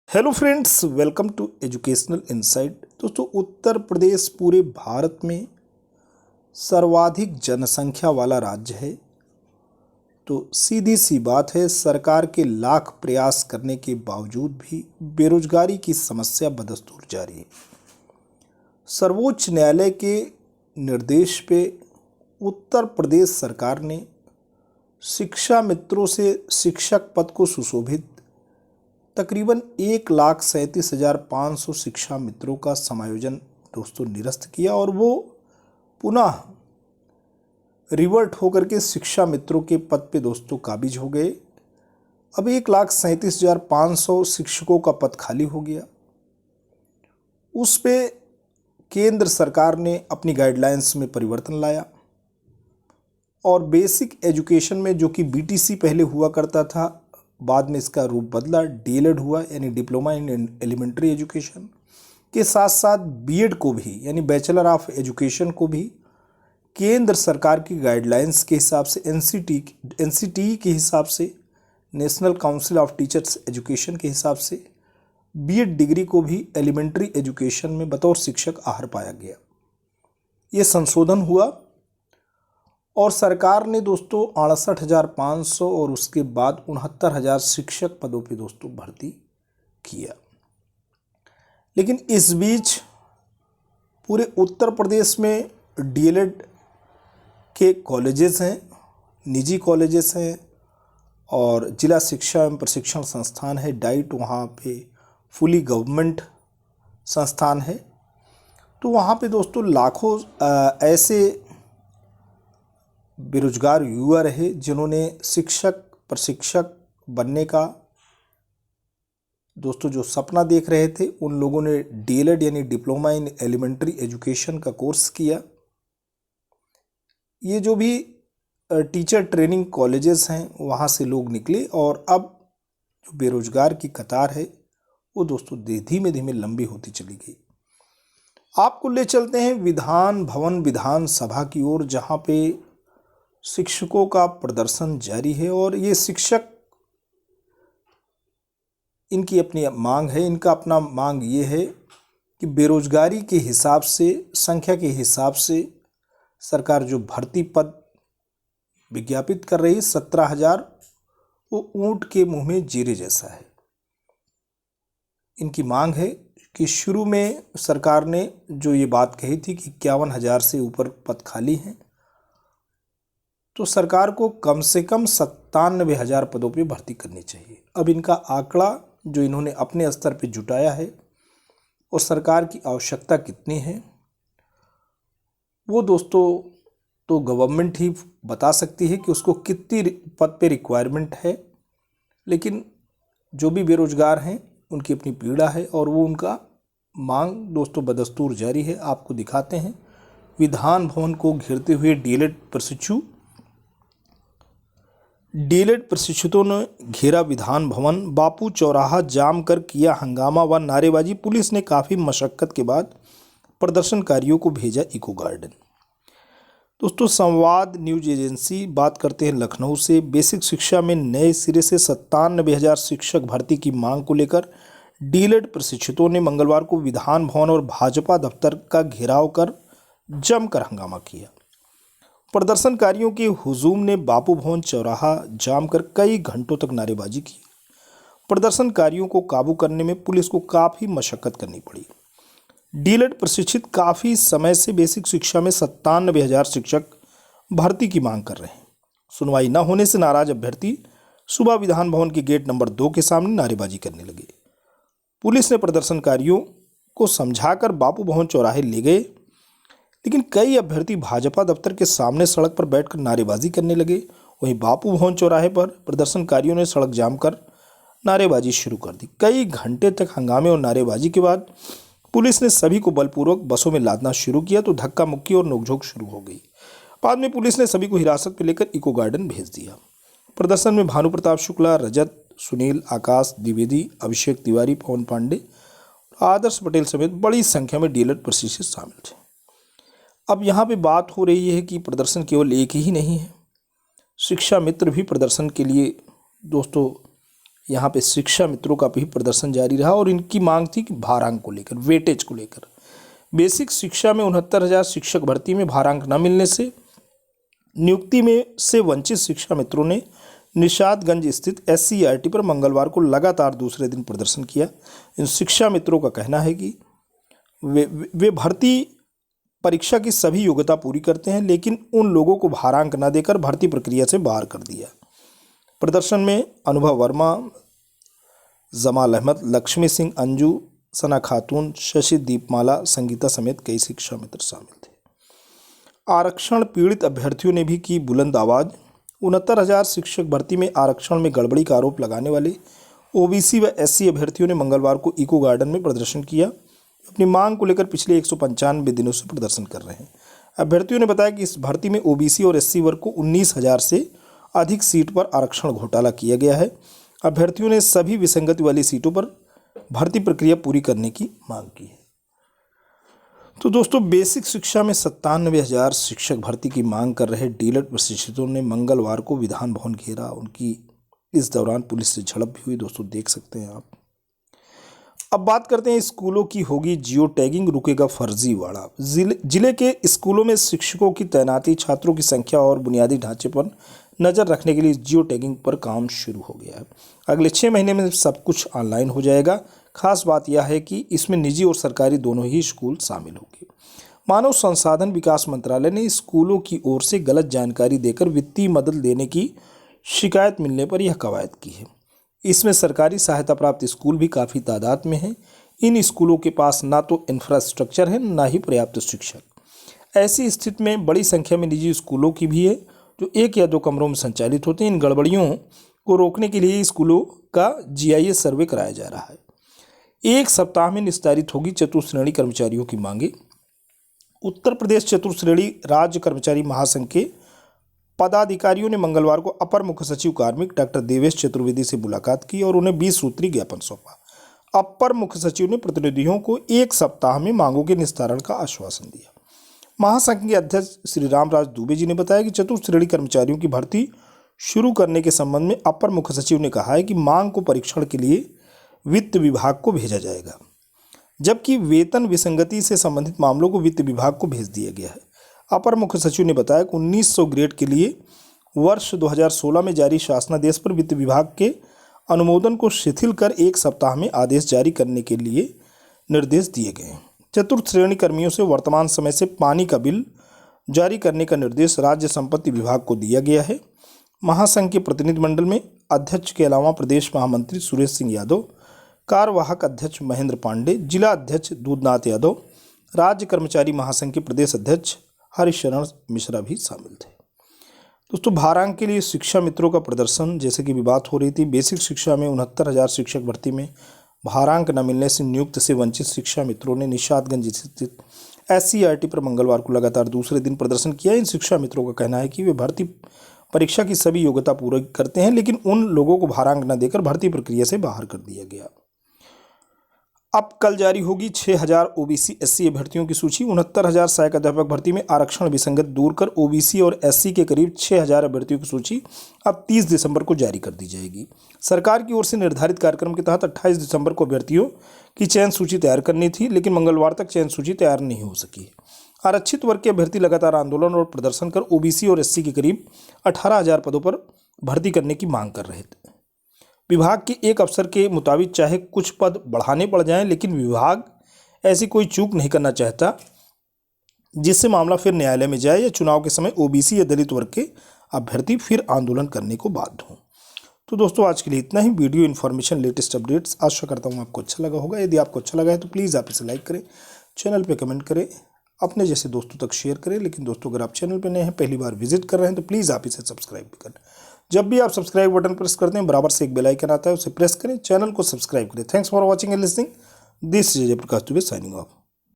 Hello friends, welcome to educational insight. दोस्तों, उत्तर प्रदेश पूरे भारत में सर्वाधिक जनसंख्या वाला राज्य है। तो सीधी सी बात है, सरकार के लाख प्रयास करने के बावजूद भी बेरोजगारी की समस्या बदस्तूर जारी है। सर्वोच्च न्यायालय के निर्देश पे उत्तर प्रदेश सरकार ने शिक्षा मित्रों से शिक्षक पद को सुशोभित तकरीबन 1,37,500 शिक्षा मित्रों का समायोजन दोस्तों निरस्त किया और वो पुनः रिवर्ट होकर के शिक्षा मित्रों के पद पे दोस्तों काबिज हो गए। अब 1,37,500 शिक्षकों का पद खाली हो गया। उस पे केंद्र सरकार ने अपनी गाइडलाइंस में परिवर्तन लाया और बेसिक एजुकेशन में, जो कि बीटीसी पहले हुआ करता था, बाद में इसका रूप बदला, डीएलएड हुआ, यानी डिप्लोमा इन एलिमेंट्री एजुकेशन के साथ साथ बीएड को भी, यानी बैचलर ऑफ एजुकेशन को भी केंद्र सरकार की गाइडलाइंस के हिसाब से एनसीटी के हिसाब से, national council of teachers education के हिसाब से बीएड डिग्री को भी एलिमेंट्री एजुकेशन में बतौर शिक्षक आहर पाया गया। ये संशोधन हुआ और सरकार ने दोस्तों 68,500 और उसके बाद 69,000 शिक्षक पदों पे दोस्तों भर्ती किया। लेकिन इस बीच पूरे उत्तर प्रदेश में डीएलएड के कॉलेजेस हैं, निजी कॉलेजेस हैं और जिला शिक्षा एवं प्रशिक्षण संस्थान है डाइट, वहाँ पे फुली गवर्नमेंट संस्थान है। तो वहाँ पे दोस्तों लाखों ऐसे बेरोजगार युवा रहे जिन्होंने शिक्षक प्रशिक्षक बनने का दोस्तों जो सपना देख रहे थे। उन लोगों ने डीएलएड यानी डिप्लोमा इन एलिमेंट्री एजुकेशन का कोर्स किया। ये जो भी टीचर ट्रेनिंग कॉलेजेस हैं वहाँ से लोग निकले और अब जो बेरोजगार की कतार है वो दोस्तों धीमे धीमे लंबी होती चली गई। आपको ले चलते हैं विधान भवन विधानसभा की ओर, जहाँ पे शिक्षकों का प्रदर्शन जारी है और ये शिक्षक, इनकी अपनी मांग है, इनका अपना मांग ये है कि बेरोजगारी के हिसाब से, संख्या के हिसाब से सरकार जो भर्ती पद विज्ञापित कर रही 17,000, वो ऊंट के मुंह में जीरे जैसा है। इनकी मांग है कि शुरू में सरकार ने जो ये बात कही थी कि 51,000 से ऊपर पद खाली हैं, तो सरकार को कम से कम 97,000 पदों पे भर्ती करनी चाहिए। अब इनका आंकड़ा जो इन्होंने अपने स्तर पे जुटाया है और सरकार की आवश्यकता कितनी है वो दोस्तों तो गवर्नमेंट ही बता सकती है कि उसको कितनी पद पे रिक्वायरमेंट है। लेकिन जो भी बेरोजगार हैं उनकी अपनी पीड़ा है और वो उनका मांग दोस्तों बदस्तूर जारी है। आपको दिखाते हैं विधान भवन को घेरते हुए डीएलएड प्रशिक्षुतों ने घेरा विधान भवन, बापू चौराहा जाम कर किया हंगामा व नारेबाजी। पुलिस ने काफ़ी मशक्कत के बाद प्रदर्शनकारियों को भेजा इको गार्डन। दोस्तों, संवाद न्यूज एजेंसी बात करते हैं लखनऊ से। बेसिक शिक्षा में नए सिरे से 97,000 शिक्षक भर्ती की मांग को लेकर डीएलएड प्रशिक्षुतों ने मंगलवार को विधान भवन और भाजपा दफ्तर का घेराव कर जमकर हंगामा किया। प्रदर्शनकारियों के हुजूम ने बापू भवन चौराहा जाम कर कई घंटों तक नारेबाजी की। प्रदर्शनकारियों को काबू करने में पुलिस को काफ़ी मशक्कत करनी पड़ी। डीएलएड प्रशिक्षित काफ़ी समय से बेसिक शिक्षा में 97,000 शिक्षक भर्ती की मांग कर रहे हैं। सुनवाई न होने से नाराज अभ्यर्थी सुबह विधान भवन के गेट नंबर 2 के सामने नारेबाजी करने लगे। पुलिस ने प्रदर्शनकारियों को समझाकर बापू भवन चौराहे ले गए, लेकिन कई अभ्यर्थी भाजपा दफ्तर के सामने सड़क पर बैठकर नारेबाजी करने लगे। वहीं बापू भवन चौराहे पर प्रदर्शनकारियों ने सड़क जाम कर नारेबाजी शुरू कर दी। कई घंटे तक हंगामे और नारेबाजी के बाद पुलिस ने सभी को बलपूर्वक बसों में लादना शुरू किया तो धक्का मुक्की और नोकझोंक शुरू हो गई। बाद में पुलिस ने सभी को हिरासत में लेकर इको गार्डन भेज दिया। प्रदर्शन में भानु प्रताप शुक्ला, रजत, सुनील, आकाश द्विवेदी, अभिषेक तिवारी, पवन पांडे, आदर्श पटेल समेत बड़ी संख्या में डीएलएड प्रशिक्षित शामिल थे। अब यहाँ पे बात हो रही है कि प्रदर्शन केवल एक ही नहीं है, शिक्षा मित्र भी प्रदर्शन के लिए दोस्तों यहाँ पे शिक्षा मित्रों का भी प्रदर्शन जारी रहा और इनकी मांग थी कि भारांक को लेकर, वेटेज को लेकर। बेसिक शिक्षा में 69,000 शिक्षक भर्ती में भारांक न मिलने से नियुक्ति में से वंचित शिक्षा मित्रों ने निषादगंज स्थित SCERT पर मंगलवार को लगातार दूसरे दिन प्रदर्शन किया। इन शिक्षा मित्रों का कहना है कि वे भर्ती परीक्षा की सभी योग्यता पूरी करते हैं, लेकिन उन लोगों को भारांक न देकर भर्ती प्रक्रिया से बाहर कर दिया। प्रदर्शन में अनुभव वर्मा, जमाल अहमद, लक्ष्मी सिंह, अंजू, सना खातून, शशि दीपमाला, संगीता समेत कई शिक्षा मित्र शामिल थे। आरक्षण पीड़ित अभ्यर्थियों ने भी की बुलंद आवाज़। 69,000 शिक्षक भर्ती में आरक्षण में गड़बड़ी का आरोप लगाने वाले OBC व SC अभ्यर्थियों ने मंगलवार को इको गार्डन में प्रदर्शन किया। अपनी मांग को लेकर पिछले 195 दिनों से प्रदर्शन कर रहे हैं। अभ्यर्थियों ने बताया कि इस भर्ती में OBC और SC वर्ग को 19,000 से अधिक सीट पर आरक्षण घोटाला किया गया है। अभ्यर्थियों ने सभी विसंगति वाली सीटों पर भर्ती प्रक्रिया पूरी करने की मांग की है। तो दोस्तों, बेसिक शिक्षा में 97,000 शिक्षक भर्ती की मांग कर रहे डीएलएड प्रशिक्षुओं ने मंगलवार को विधान भवन घेरा। उनकी इस दौरान पुलिस से झड़प भी हुई, दोस्तों देख सकते हैं आप। अब बात करते हैं स्कूलों की, होगी जियो टैगिंग, रुकेगा फर्जीवाड़ा। जिले के स्कूलों में शिक्षकों की तैनाती, छात्रों की संख्या और बुनियादी ढांचे पर नज़र रखने के लिए जियो टैगिंग पर काम शुरू हो गया है। अगले 6 महीने में सब कुछ ऑनलाइन हो जाएगा। खास बात यह है कि इसमें निजी और सरकारी दोनों ही स्कूल शामिल होंगे। मानव संसाधन विकास मंत्रालय ने स्कूलों की ओर से गलत जानकारी देकर वित्तीय मदद लेने की शिकायत मिलने पर यह कवायद की है। इसमें सरकारी सहायता प्राप्त स्कूल भी काफ़ी तादाद में हैं। इन स्कूलों के पास ना तो इंफ्रास्ट्रक्चर है, ना ही पर्याप्त शिक्षक। ऐसी स्थिति में बड़ी संख्या में निजी स्कूलों की भी है जो 1 या 2 कमरों में संचालित होते हैं। इन गड़बड़ियों को रोकने के लिए स्कूलों का GIS सर्वे कराया जा रहा है। 1 सप्ताह में निस्तारित होगी चतुर्श्रेणी कर्मचारियों की मांगे। उत्तर प्रदेश चतुर्श्रेणी राज्य कर्मचारी महासंघ के पदाधिकारियों ने मंगलवार को अपर मुख्य सचिव कार्मिक डॉक्टर देवेश चतुर्वेदी से मुलाकात की और उन्हें 20 सूत्री ज्ञापन सौंपा। अपर मुख्य सचिव ने प्रतिनिधियों को 1 सप्ताह में मांगों के निस्तारण का आश्वासन दिया। महासंघ के अध्यक्ष श्री रामराज दुबे जी ने बताया कि चतुर्श्रेणी कर्मचारियों की भर्ती शुरू करने के संबंध में अपर मुख्य सचिव ने कहा है कि मांग को परीक्षण के लिए वित्त विभाग को भेजा जाएगा, जबकि वेतन विसंगति से संबंधित मामलों को वित्त विभाग को भेज दिया गया है। अपर मुख्य सचिव ने बताया कि 1900 ग्रेड के लिए वर्ष 2016 में जारी शासनादेश पर वित्त विभाग के अनुमोदन को शिथिल कर 1 सप्ताह में आदेश जारी करने के लिए निर्देश दिए गए हैं। चतुर्थ श्रेणी कर्मियों से वर्तमान समय से पानी का बिल जारी करने का निर्देश राज्य संपत्ति विभाग को दिया गया है। महासंघ के प्रतिनिधिमंडल में अध्यक्ष के अलावा प्रदेश महामंत्री सुरेश सिंह यादव, कार्यवाहक अध्यक्ष महेंद्र पांडे, जिला अध्यक्ष दूधनाथ यादव, राज्य कर्मचारी महासंघ के प्रदेश अध्यक्ष हरिशरण मिश्रा भी शामिल थे। दोस्तों, भारांक के लिए शिक्षा मित्रों का प्रदर्शन, जैसे कि बात हो रही थी, बेसिक शिक्षा में 69,000 शिक्षक भर्ती में भारांक न मिलने से नियुक्त से वंचित शिक्षा मित्रों ने निषादगंज स्थित SCERT पर मंगलवार को लगातार दूसरे दिन प्रदर्शन किया। इन शिक्षा मित्रों का कहना है कि वे भर्ती परीक्षा की सभी योग्यता पूरी करते हैं, लेकिन उन लोगों को भारांक न देकर भर्ती प्रक्रिया से बाहर कर दिया गया। अब कल जारी होगी 6,000 OBC SC अभ्यर्थियों की सूची। 69,000 सहायक अध्यापक भर्ती में आरक्षण विसंगत दूर कर OBC और SC के करीब 6,000 अभ्यर्थियों की सूची अब 30 दिसंबर को जारी कर दी जाएगी। सरकार की ओर से निर्धारित कार्यक्रम के तहत 28 दिसंबर को अभ्यर्थियों की चयन सूची तैयार करनी थी, लेकिन मंगलवार तक चयन सूची तैयार नहीं हो सकी। आरक्षित वर्ग के अभ्यर्थी लगातार आंदोलन और प्रदर्शन कर OBC और SC के करीब 18,000 पदों पर भर्ती करने की मांग कर रहे थे। विभाग के एक अफसर के मुताबिक चाहे कुछ पद बढ़ाने पड़ जाएं, लेकिन विभाग ऐसी कोई चूक नहीं करना चाहता जिससे मामला फिर न्यायालय में जाए या चुनाव के समय OBC या दलित वर्ग के अभ्यर्थी फिर आंदोलन करने को बाध्य हों। तो दोस्तों, आज के लिए इतना ही। वीडियो इन्फॉर्मेशन, लेटेस्ट अपडेट्स आशा करता हूँ आपको अच्छा लगा होगा। यदि आपको अच्छा लगा है तो प्लीज़ आप इसे लाइक करें, चैनल पर कमेंट करें, अपने जैसे दोस्तों तक शेयर करें। लेकिन दोस्तों, अगर आप चैनल पर नए हैं, पहली बार विजिट कर रहे हैं, तो प्लीज़ आप इसे सब्सक्राइब भी करें। जब भी आप सब्सक्राइब बटन प्रेस करते हैं, बराबर से एक बेल आइकन आता है, उसे प्रेस करें, चैनल को सब्सक्राइब करें। Thanks for watching and listening. This is Jaiprakash Dubey signing of.